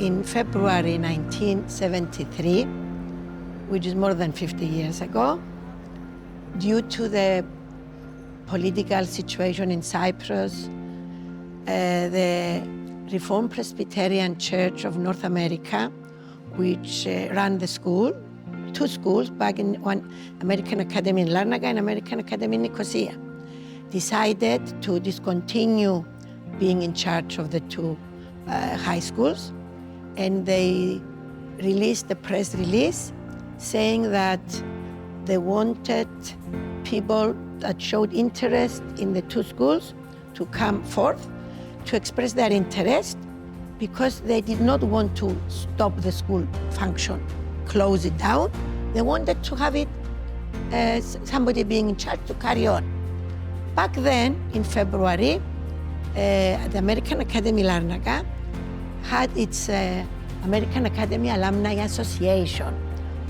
in February 1973, which is more than 50 years ago, due to the political situation in Cyprus, the Reformed Presbyterian Church of North America, which ran the school, two schools back in one, American Academy in Larnaca and American Academy in Nicosia, decided to discontinue being in charge of the two high schools, and they released a press release saying that they wanted people that showed interest in the two schools to come forth to express their interest, because they did not want to stop the school function, close it down. They wanted to have it somebody being in charge to carry on. Back then, in February, the American Academy Larnaca had its American Academy Alumni Association,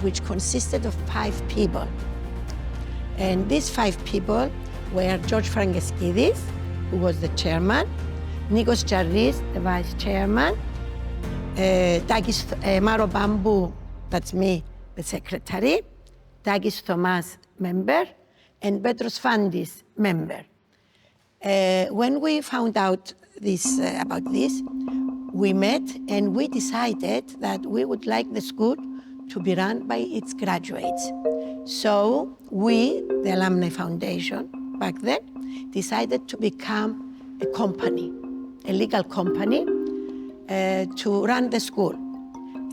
which consisted of 5 people. And these 5 people were George Frankeschidis, who was the chairman, Nikos Charis, the vice chairman, Maro Bambou, that's me, the secretary, Takis Thomas, member, and Petros Fandis, member. When we found out this, about this, we met and we decided that we would like the school to be run by its graduates. So we, the Alumni Foundation, back then, decided to become a company, a legal company, to run the school.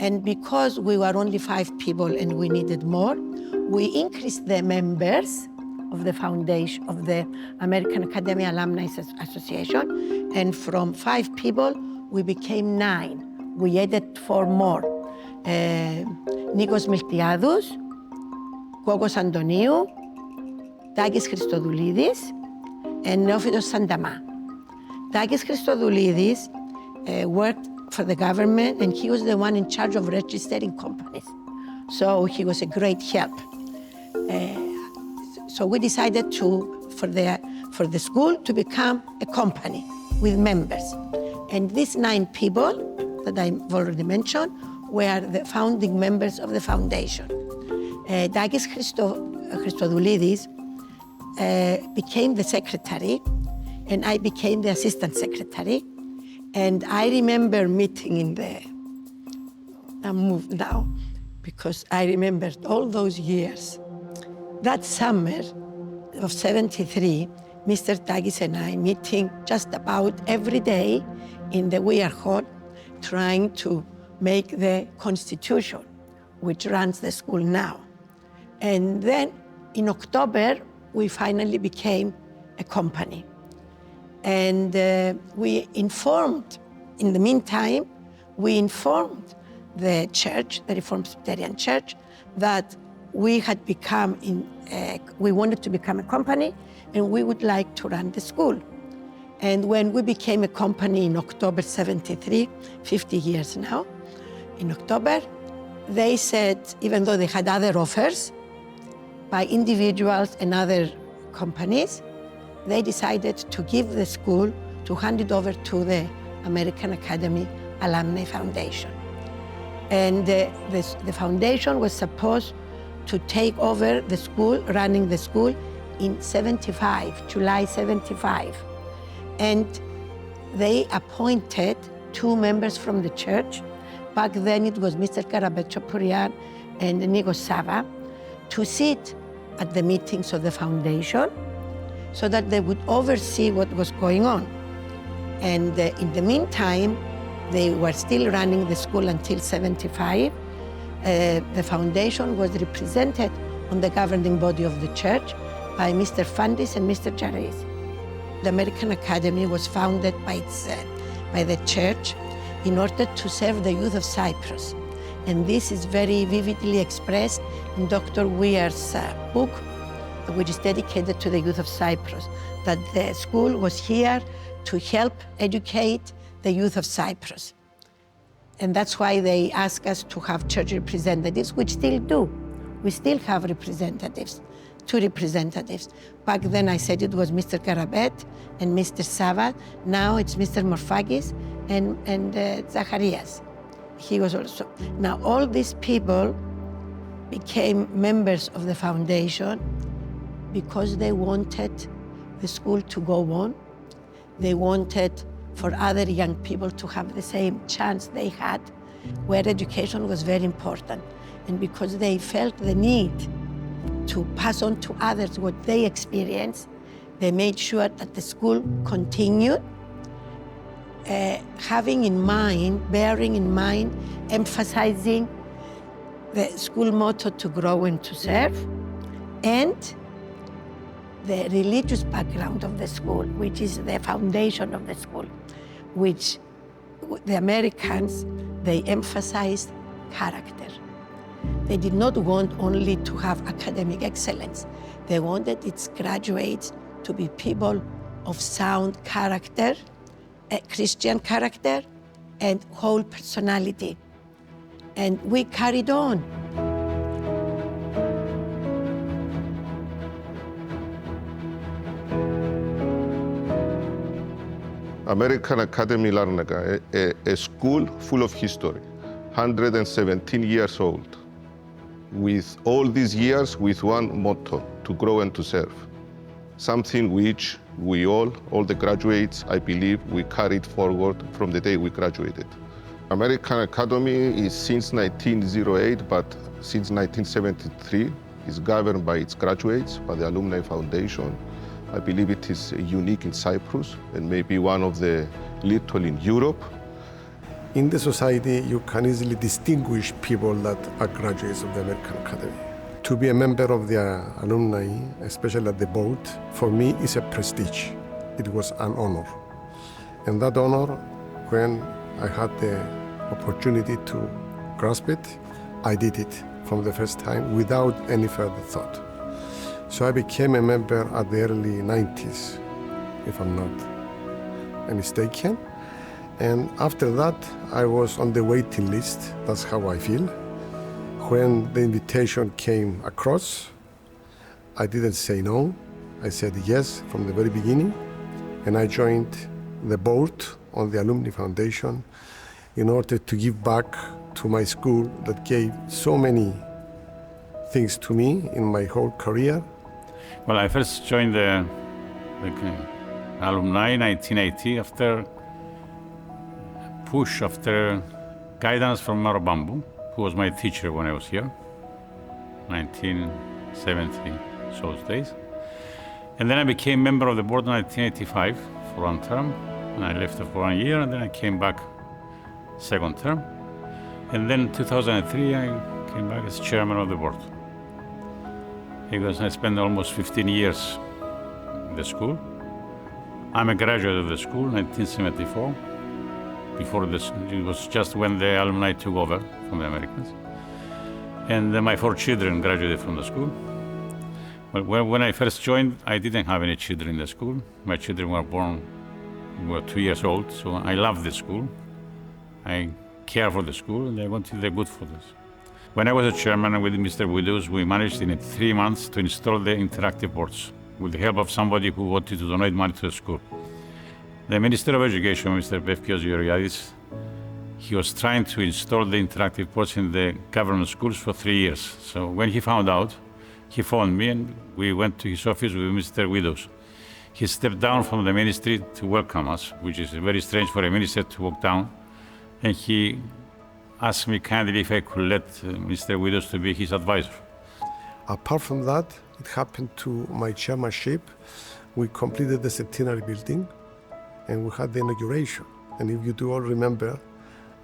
And because we were only 5 people and we needed more, we increased the members of the foundation, of the American Academy Alumni Association, and from 5 people, we became 9. We added 4 more. Nikos Miltiadous, Kogos Antoniou, Takis Christodoulidis, and Neophytos Santama. Takis Christodoulidis worked for the government, and he was the one in charge of registering companies. So he was a great help. So we decided for the school to become a company with members. And these 9 people that I've already mentioned were the founding members of the foundation. Takis Christodoulidis became the secretary, and I became the assistant secretary. And I remember meeting in the, I'm moved now, because I remembered all those years. That summer of '73, Mr. Takis and I meeting just about every day in the Weir Hall, trying to make the constitution, which runs the school now. And then in October, we finally became a company. And we informed, in the meantime, we informed the church, the Reformed Presbyterian Church, that we had become, we wanted to become a company, and we would like to run the school. And when we became a company in October '73, 50 years now, in October, they said, even though they had other offers by individuals and other companies, they decided to give the school, to hand it over to the American Academy Alumni Foundation. And the foundation was supposed to take over the school, running the school in '75, July '75. And they appointed 2 members from the church. Back then it was Mr. Karabetchopurian and Nikos Sava, to sit at the meetings of the foundation so that they would oversee what was going on. And in the meantime, they were still running the school until '75. The foundation was represented on the governing body of the church by Mr. Fandis and Mr. Charis. The American Academy was founded by the church in order to serve the youth of Cyprus. And this is very vividly expressed in Dr. Weir's book, which is dedicated to the youth of Cyprus, that the school was here to help educate the youth of Cyprus. And that's why they ask us to have church representatives, which still do. We still have representatives, 2 representatives. Back then I said it was Mr. Karabet and Mr. Sava. Now it's Mr. Morfakis and Zacharias he was also. Now, all these people became members of the foundation because they wanted the school to go on. They wanted for other young people to have the same chance they had, where education was very important. And because they felt the need to pass on to others what they experienced, they made sure that the school continued, having in mind, bearing in mind, emphasizing the school motto to grow and to serve, and the religious background of the school, which is the foundation of the school, which the Americans, they emphasized character. They did not want only to have academic excellence. They wanted its graduates to be people of sound character, Christian character, and whole personality. And we carried on. American Academy Alumni, a school full of history, 117 years old, with all these years with one motto, to grow and to serve. Something which we all the graduates, I believe, we carried forward from the day we graduated. American Academy is since 1908, but since 1973 is governed by its graduates, by the Alumni Foundation. I believe it is unique in Cyprus and maybe one of the little in Europe. In the society, you can easily distinguish people that are graduates of the American Academy. To be a member of the alumni, especially at the board, for me is a prestige. It was an honor. And that honor, when I had the opportunity to grasp it, I did it from the first time without any further thought. So I became a member at the early 90s, if I'm not mistaken. And after that, I was on the waiting list. That's how I feel. When the invitation came across, I didn't say no. I said yes from the very beginning. And I joined the board on the Alumni Foundation in order to give back to my school that gave so many things to me in my whole career. Well, I first joined the alumni in 1980 after guidance from Maro Bambu, who was my teacher when I was here, 1970, those days. And then I became member of the board in 1985 for one term, and I left for 1 year, and then I came back second term. And then in 2003, I came back as chairman of the board. Because I spent almost 15 years in the school. I'm a graduate of the school, 1974. Before this, it was just when the alumni took over from the Americans. And my 4 children graduated from the school. Well, when I first joined, I didn't have any children in the school. My children were 2 years old, so I loved the school. I care for the school, and I wanted the good for this. When I was a chairman with Mr. Widows, we managed in 3 months to install the interactive boards with the help of somebody who wanted to donate money to the school. The Minister of Education, Mr. Pefkios Georgiadis, he was trying to install the interactive boards in the government schools for 3 years. So when he found out, he phoned me and we went to his office with Mr. Widows. He stepped down from the ministry to welcome us, which is very strange for a minister to walk down. And he asked me kindly if I could let Mr. Widows to be his advisor. Apart from that, it happened to my chairmanship. We completed the centenary building and we had the inauguration. And if you do all remember,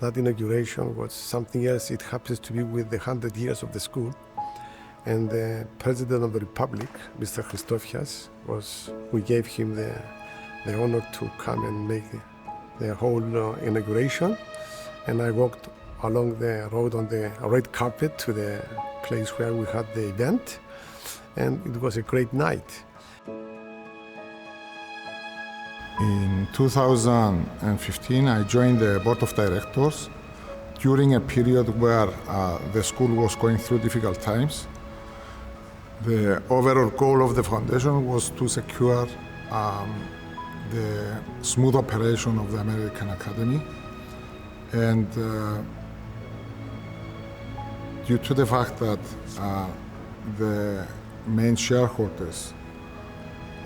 that inauguration was something else. It happens to be with the 100 years of the school. And the President of the Republic, Mr. Christofias, we gave him the honor to come and make the whole inauguration. And I walked along the road on the red carpet to the place where we had the event. And it was a great night. In 2015, I joined the board of directors during a period where the school was going through difficult times. The overall goal of the foundation was to secure the smooth operation of the American Academy. And due to the fact that the main shareholders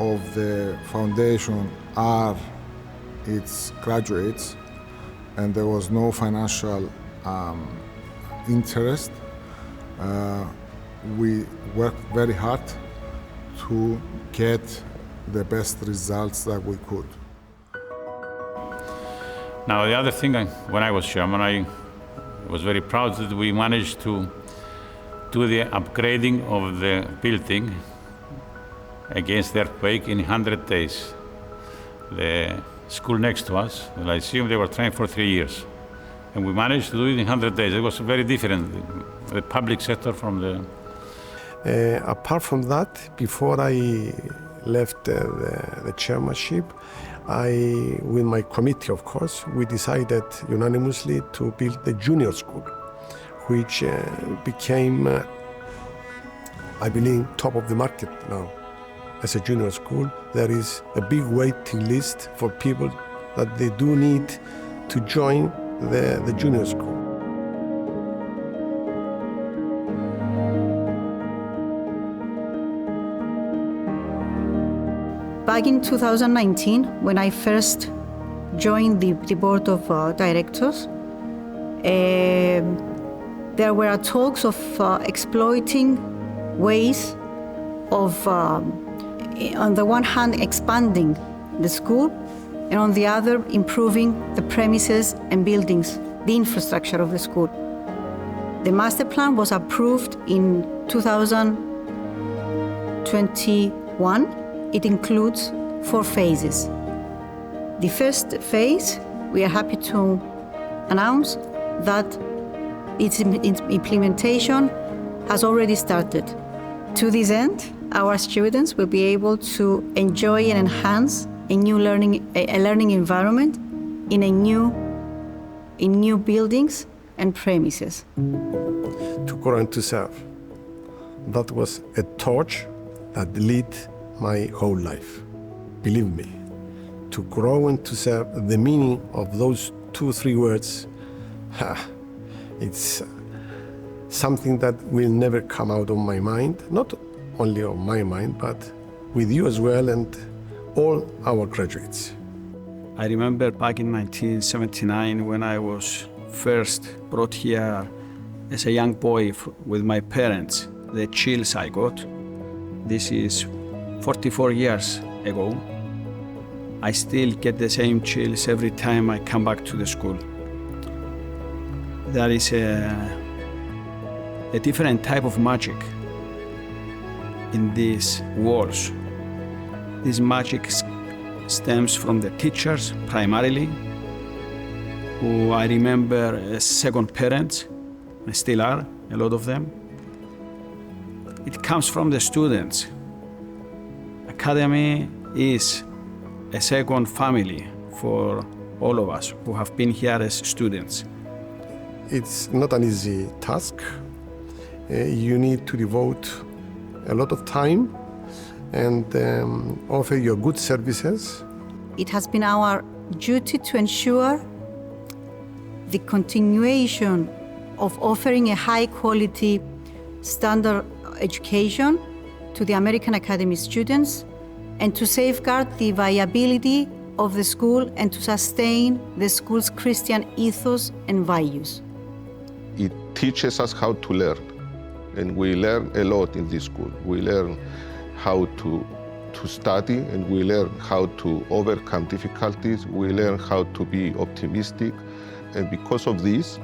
of the foundation are its graduates, and there was no financial interest, we worked very hard to get the best results that we could. Now, the other thing, when I was chairman, I was very proud that we managed to do the upgrading of the building against the earthquake in 100 days. The school next to us, the Lyceum, they were trying for 3 years. And we managed to do it in 100 days. It was very different, the public sector from the... Apart from that, before I left the chairmanship, with my committee, of course, we decided unanimously to build the junior school, which became, I believe, top of the market now. As a junior school, there is a big waiting list for people that they do need to join the junior school. Back in 2019, when I first joined the board of directors, there were talks of exploiting ways of, on the one hand, expanding the school, and on the other, improving the premises and buildings, the infrastructure of the school. The master plan was approved in 2021. It includes 4 phases. The first phase, we are happy to announce that its implementation has already started. To this end, our students will be able to enjoy and enhance a learning environment in new buildings and premises. To grow and to serve. That was a torch that lit my whole life. Believe me, to grow and to serve, the meaning of those 2-3 words, it's something that will never come out of my mind, not only of my mind, but with you as well and all our graduates. I remember back in 1979 when I was first brought here as a young boy with my parents, the chills I got. This is 44 years ago. I still get the same chills every time I come back to the school. There is a different type of magic in these walls. This magic stems from the teachers primarily, who I remember as second parents, and still are, a lot of them. It comes from the students. Academy is a second family for all of us who have been here as students. It's not an easy task. You need to devote a lot of time and offer your good services. It has been our duty to ensure the continuation of offering a high-quality standard education to the American Academy students and to safeguard the viability of the school and to sustain the school's Christian ethos and values. It teaches us how to learn, and we learn a lot in this school. We learn how to study, and we learn how to overcome difficulties. We learn how to be optimistic, and because of this,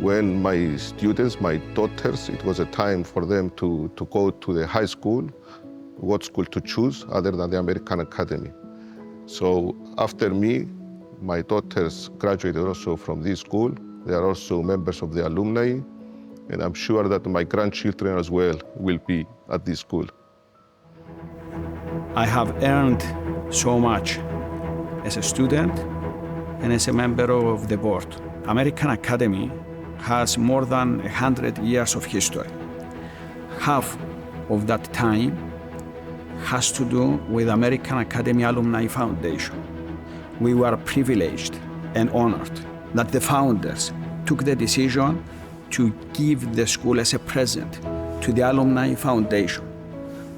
when my students, my daughters, it was a time for them to go to the high school, what school to choose other than the American Academy. So after me, my daughters graduated also from this school. They are also members of the alumni, and I'm sure that my grandchildren as well will be at this school. I have earned so much as a student and as a member of the board. American Academy has more than 100 years of history. Half of that time has to do with American Academy Alumni Foundation. We were privileged and honored that the founders took the decision to give the school as a present to the Alumni Foundation.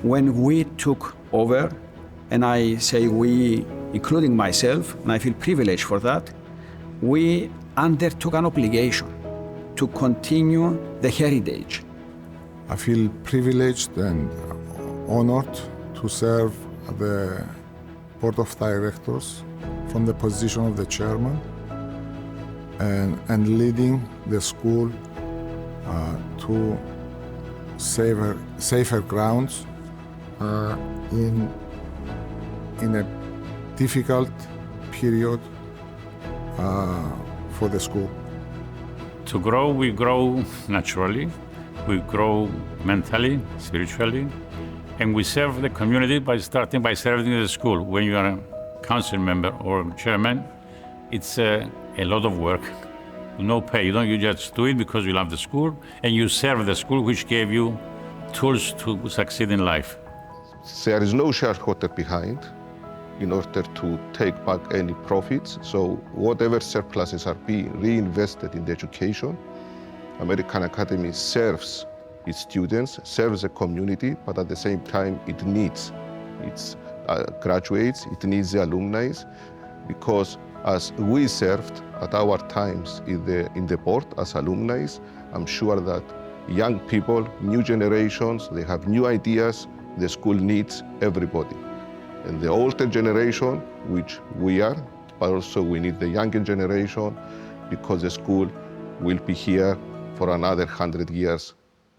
When we took over, and I say we, including myself, and I feel privileged for that, we undertook an obligation to continue the heritage. I feel privileged and honored to serve the Board of Directors from the position of the chairman and leading the school to safer grounds in a difficult period for the school. To grow, we grow naturally. We grow mentally, spiritually, and we serve the community by starting by serving the school. When you are a council member or chairman, it's a lot of work. No pay. You just do it because you love the school and you serve the school, which gave you tools to succeed in life. There is no shareholder behind in order to take back any profits. So whatever surpluses are being reinvested in the education, American Academy serves its students, serves the community, but at the same time it needs its graduates, it needs the alumni, because as we served at our times in the board as alumni, I'm sure that young people, new generations, they have new ideas. The school needs everybody. And the older generation, which we are, but also we need the younger generation, because the school will be here for another 100 years,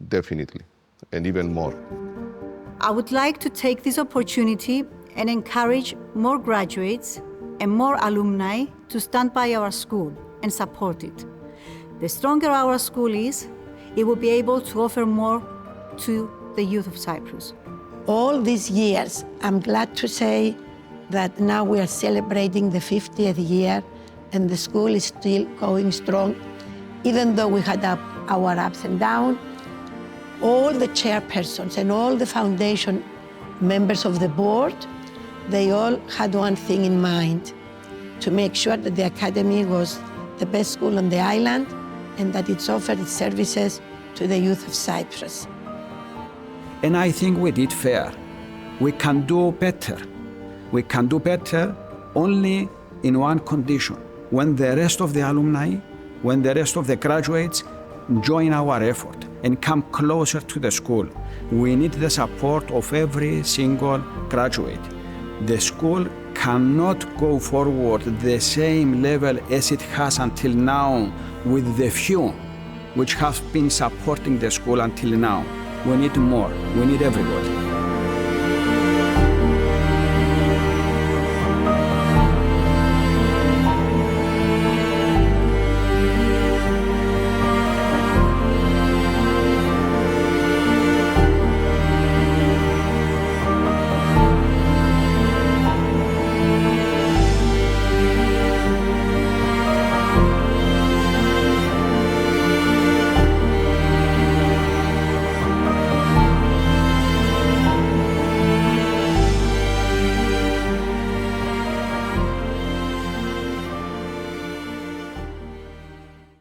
definitely, and even more. I would like to take this opportunity and encourage more graduates and more alumni to stand by our school and support it. The stronger our school is, it will be able to offer more to the youth of Cyprus. All these years, I'm glad to say that now we are celebrating the 50th year and the school is still going strong. Even though we had our ups and downs, all the chairpersons and all the foundation members of the board, they all had one thing in mind, to make sure that the academy was the best school on the island and that it's offered its services to the youth of Cyprus. And I think we did fair. We can do better. We can do better only in one condition: when the rest of the alumni, when the rest of the graduates join our effort and come closer to the school. We need the support of every single graduate. The school cannot go forward the same level as it has until now with the few which have been supporting the school until now. We need more. We need everybody.